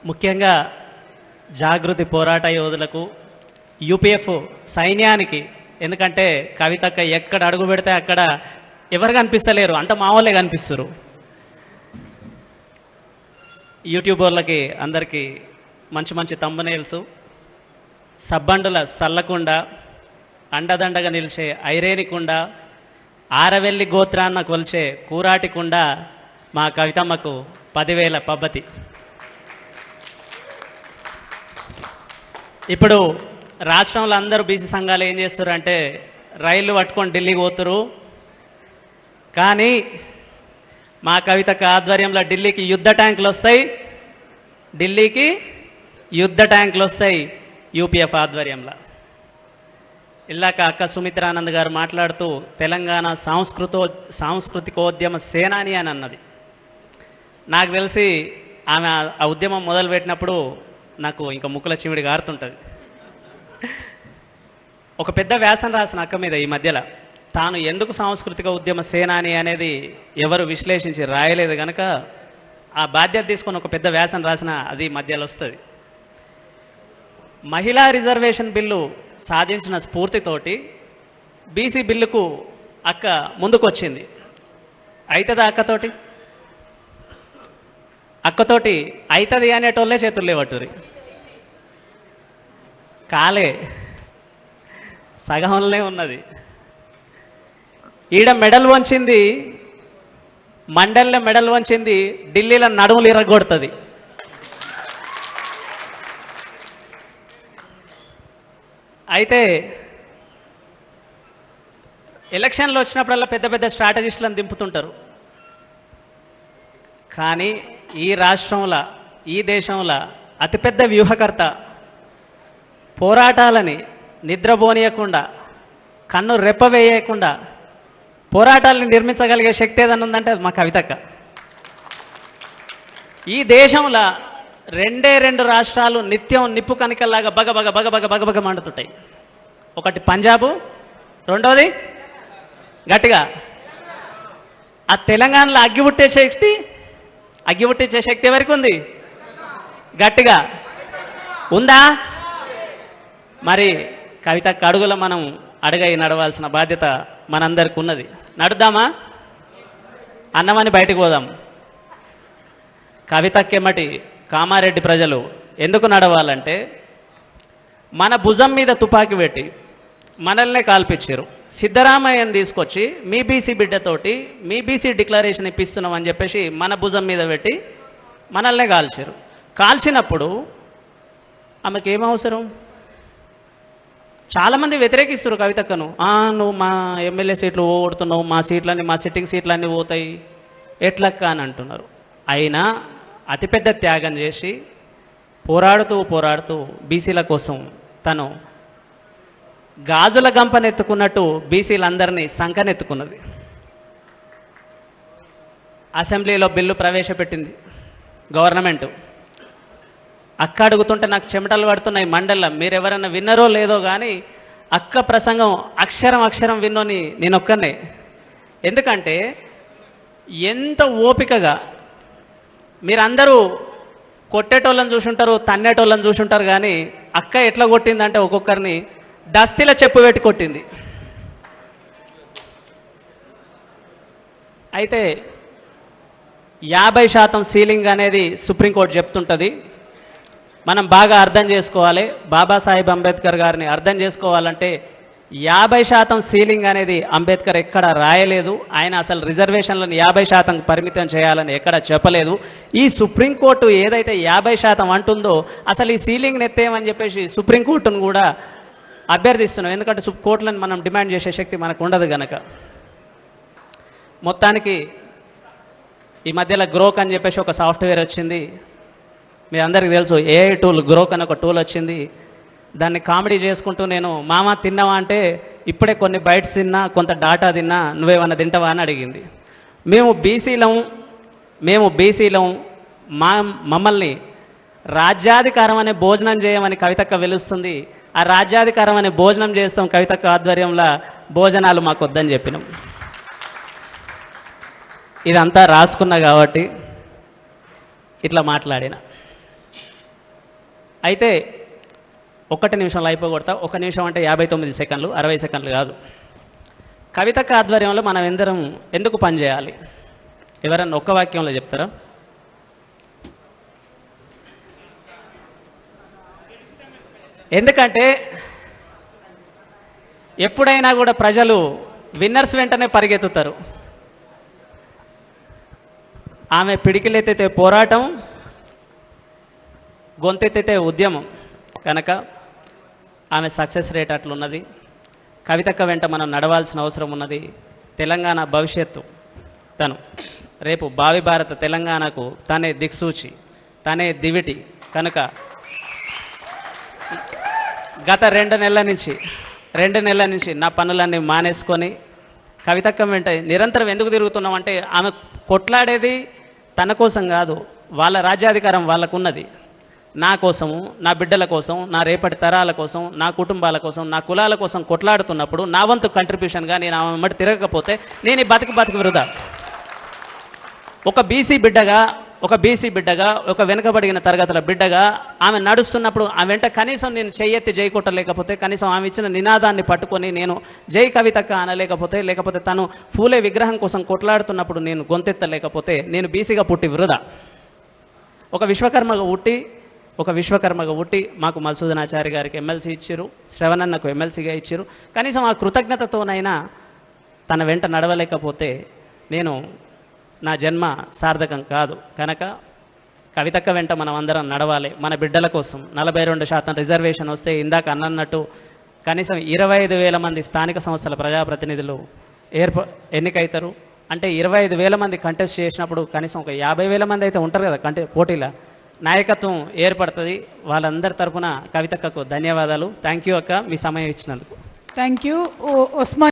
ముఖ్యంగా జాగృతి పోరాట యోధులకు, యూపీఎఫ్ సైన్యానికి, ఎందుకంటే కవితక్క ఎక్కడ అడుగు పెడితే అక్కడ ఎవరు కనిపిస్తలేరు, అంత మా వాళ్ళే కనిపిస్తారు. యూట్యూబర్లకి అందరికీ మంచి మంచి తంబనేల్స్, సబ్బండుల సల్లకుండ, అండదండగా నిలిచే ఐరేనికుండ, ఆరవెల్లి గోత్రాన్న కొలిచే కూరాటికుండ మా కవితమ్మకు 10,000 పబ్బతి. ఇప్పుడు రాష్ట్రంలో అందరూ బీసీ సంఘాలు ఏం చేస్తారంటే రైళ్ళు పట్టుకొని ఢిల్లీకి పోతురు, కానీ మా కవితకు ఆధ్వర్యంలో ఢిల్లీకి యుద్ధ ట్యాంకులు వస్తాయి, ఢిల్లీకి యుద్ధ ట్యాంకులు వస్తాయి యూపీఎఫ్ ఆధ్వర్యంలో. ఇలాక అక్క సుమిత్రానంద్ గారు మాట్లాడుతూ తెలంగాణ సాంస్కృతికోద్యమ సేనాని అని అన్నది. నాకు తెలిసి ఆమె ఆ ఉద్యమం మొదలుపెట్టినప్పుడు నాకు ఇంకా ముక్కుల చిమిడి గారుతుంటుంది. ఒక పెద్ద వ్యాసం రాసిన అక్క మీద ఈ మధ్యలో తాను ఎందుకు సాంస్కృతిక ఉద్యమ సేనాని అనేది ఎవరు విశ్లేషించి రాయలేదు కనుక ఆ బాధ్యత తీసుకొని ఒక పెద్ద వ్యాసం రాసిన అది మధ్యలో వస్తుంది. మహిళా రిజర్వేషన్ బిల్లు సాధించిన స్ఫూర్తితోటి బీసీ బిల్లుకు అక్క ముందుకొచ్చింది. అవుతుందా అక్కతోటి అవుతుంది అనేటోళ్ళే చేతులు లేవట్టురి, కాలే సగంలోనే ఉన్నది. ఈడ మెడల్ వంచింది, మండలిలో మెడల్ వంచింది, ఢిల్లీలో నడుములు ఇరగొడుతుంది. అయితే ఎలక్షన్లు వచ్చినప్పుడల్లా పెద్ద పెద్ద స్ట్రాటజిస్టులను దింపుతుంటారు, కానీ ఈ రాష్ట్రంలో, ఈ దేశంలో అతిపెద్ద వ్యూహకర్త, పోరాటాలని నిద్రపోనీయకుండా, కన్ను రెప్పవేయకుండా పోరాటాలను నిర్మించగలిగే శక్తి ఏదన్నా ఉందంటే అది మా కవితక్క. ఈ దేశంలో 2 రాష్ట్రాలు నిత్యం నిప్పు కనికల్లాగా బగబగ బగబగ బగబగ మండుతుంటాయి. ఒకటి పంజాబు, రెండవది గట్టిగా ఆ తెలంగాణలో అగ్గిపుట్టించే శక్తి ఎవరికి ఉంది? గట్టిగా ఉందా? మరి కవితక్క అడుగులో మనం అడుగై నడవాల్సిన బాధ్యత మనందరికి ఉన్నది. నడుద్దామా? అన్నమని బయటకు పోదాం. కవితక్కెమ్మటి కామారెడ్డి ప్రజలు ఎందుకు నడవాలంటే మన భుజం మీద తుపాకీ పెట్టి మనల్నే కాల్పించారు. సిద్ధరామయ్యని తీసుకొచ్చి మీ బీసీ బిడ్డతోటి మీ బీసీ డిక్లరేషన్ ఇప్పిస్తున్నాం అని చెప్పేసి మన భుజం మీద పెట్టి మనల్నే కాల్చారు. కాల్చినప్పుడు ఆమెకి ఏమవసరం? చాలామంది వ్యతిరేకిస్తారు కవితక్కను. నువ్వు మా ఎమ్మెల్యే సీట్లు ఓడుతున్నావు, మా సీట్లన్నీ, మా సిట్టింగ్ సీట్లన్నీ పోతాయి ఎట్లక్క అని అంటున్నారు. అయినా అతిపెద్ద త్యాగం చేసి పోరాడుతూ బీసీల కోసం తను గాజుల గంపనెత్తుకున్నట్టు బీసీలందరినీ సంకనెత్తుకున్నది. అసెంబ్లీలో బిల్లు ప్రవేశపెట్టింది గవర్నమెంటు. అక్క అడుగుతుంటే నాకు చెమటలు పడుతున్నాయి మండల్లో. మీరెవరైనా విన్నారో లేదో కానీ అక్క ప్రసంగం అక్షరం విన్నోని నేను ఒక్కనే. ఎందుకంటే ఎంత ఓపికగా మీరందరూ కొట్టేటోళ్ళని చూసుంటారు, తన్నేటోళ్ళని చూసుంటారు, కానీ అక్క ఎట్లా కొట్టిందంటే ఒక్కొక్కరిని దస్తీల చెప్పు పెట్టి కొట్టింది. అయితే 50% సీలింగ్ అనేది సుప్రీంకోర్టు చెప్తుంటుంది. మనం బాగా అర్థం చేసుకోవాలి. బాబాసాహెబ్ అంబేద్కర్ గారిని అర్థం చేసుకోవాలంటే 50% సీలింగ్ అనేది అంబేద్కర్ ఎక్కడ రాయలేదు. ఆయన అసలు రిజర్వేషన్లను 50% పరిమితం చేయాలని ఎక్కడ చెప్పలేదు. ఈ సుప్రీంకోర్టు ఏదైతే 50% అంటుందో అసలు ఈ సీలింగ్ని ఎత్తేయమని చెప్పేసి సుప్రీంకోర్టును కూడా అభ్యర్థిస్తున్నాం. ఎందుకంటే కోర్టులను మనం డిమాండ్ చేసే శక్తి మనకు ఉండదు కనుక. మొత్తానికి ఈ మధ్యలో గ్రోక్ అని చెప్పేసి ఒక సాఫ్ట్వేర్ వచ్చింది. మీ అందరికీ తెలుసు, ఏఐ టూల్ గ్రోక్ అని ఒక టూల్ వచ్చింది. దాన్ని కామెడీ చేసుకుంటూ నేను మామ తిన్నావా అంటే ఇప్పుడే కొన్ని బైట్స్ తిన్నా, కొంత డాటా తిన్నా, నువ్వేమన్నా తింటావా అని అడిగింది. మేము బీసీలం మమ్మల్ని రాజ్యాధికారం అనే భోజనం చేయమని కవితక్క వెలుస్తుంది. ఆ రాజ్యాధికారం అనే భోజనం చేస్తాం కవితక్క ఆధ్వర్యంలో, భోజనాలు మాకు వద్దని చెప్పినాం. ఇదంతా రాసుకున్నా కాబట్టి ఇట్లా మాట్లాడిన. అయితే 1 నిమిషంలో అయిపోగొడతా. 1 నిమిషం అంటే 59 సెకండ్లు, 60 సెకండ్లు కాదు. కవితక్క ఆధ్వర్యంలో మనం ఎందరం ఎందుకు పనిచేయాలి? ఎవరన్నా ఒక్క వాక్యంలో చెప్తారా? ఎందుకంటే ఎప్పుడైనా కూడా ప్రజలు విన్నర్స్ వెంటనే పరిగెత్తుతారు. ఆమె పిడికిలెత్తితే పోరాటం, గొంతెత్తితే ఉద్యమం. కనుక ఆమె సక్సెస్ రేట్ అట్లున్నది. కవితక్క వెంట మనం నడవాల్సిన అవసరం ఉన్నది. తెలంగాణ భవిష్యత్తు తను. రేపు భావి భారత తెలంగాణకు తనే దిక్సూచి, తనే దివిటి. కనుక గత 2 నెలల నుంచి నా పనులన్నీ మానేసుకొని కవితక్క వెంట నిరంతరం ఎందుకు తిరుగుతున్నామంటే ఆమె కొట్లాడేది తన కోసం కాదు, వాళ్ళ రాజ్యాధికారం వాళ్ళకున్నది. నా కోసము, నా బిడ్డల కోసం, నా రేపటి తరాల కోసం, నా కుటుంబాల కోసం, నా కులాల కోసం కొట్లాడుతున్నప్పుడు నా వంతు కంట్రిబ్యూషన్గా నేను ఆమె వెంబడి తిరగకపోతే నేను ఈ బతుకు వృధా. ఒక బీసీ బిడ్డగా, ఒక వెనుకబడిన తరగతుల బిడ్డగా ఆమె నడుస్తున్నప్పుడు ఆమె వెంట కనీసం నేను చెయ్యెత్తి జై కొట్టలేకపోతే, కనీసం ఆమె ఇచ్చిన నినాదాన్ని పట్టుకొని నేను జై కవితక్క అనలేకపోతే, లేకపోతే తను ఫూలే విగ్రహం కోసం కొట్లాడుతున్నప్పుడు నేను గొంతెత్తలేకపోతే నేను బీసీగా పుట్టి వృధా. ఒక విశ్వకర్మగా పుట్టి మాకు మధుసూదనాచారి గారికి ఎమ్మెల్సీ ఇచ్చారు, శ్రవణన్నకు ఎమ్మెల్సీగా ఇచ్చారు. కనీసం ఆ కృతజ్ఞతతోనైనా తన వెంట నడవలేకపోతే నా జన్మ సార్థకం కాదు. కనుక కవితక్క వెంట మనం అందరం నడవాలి. మన బిడ్డల కోసం 42% రిజర్వేషన్ వస్తే ఇందాక అన్నట్టు కనీసం 25,000 మంది స్థానిక సంస్థల ప్రజాప్రతినిధులు ఎన్నికైతారు. అంటే 25,000 మంది కంటెస్ట్ చేసినప్పుడు కనీసం ఒక 50,000 మంది అయితే ఉంటారు కదా పోటీలో. నాయకత్వం ఏర్పడుతుంది. వాళ్ళందరి తరఫున కవితక్కకు ధన్యవాదాలు. థ్యాంక్ యూ అక్క, మీ సమయం ఇచ్చినందుకు. Thank you. ఉస్మాన్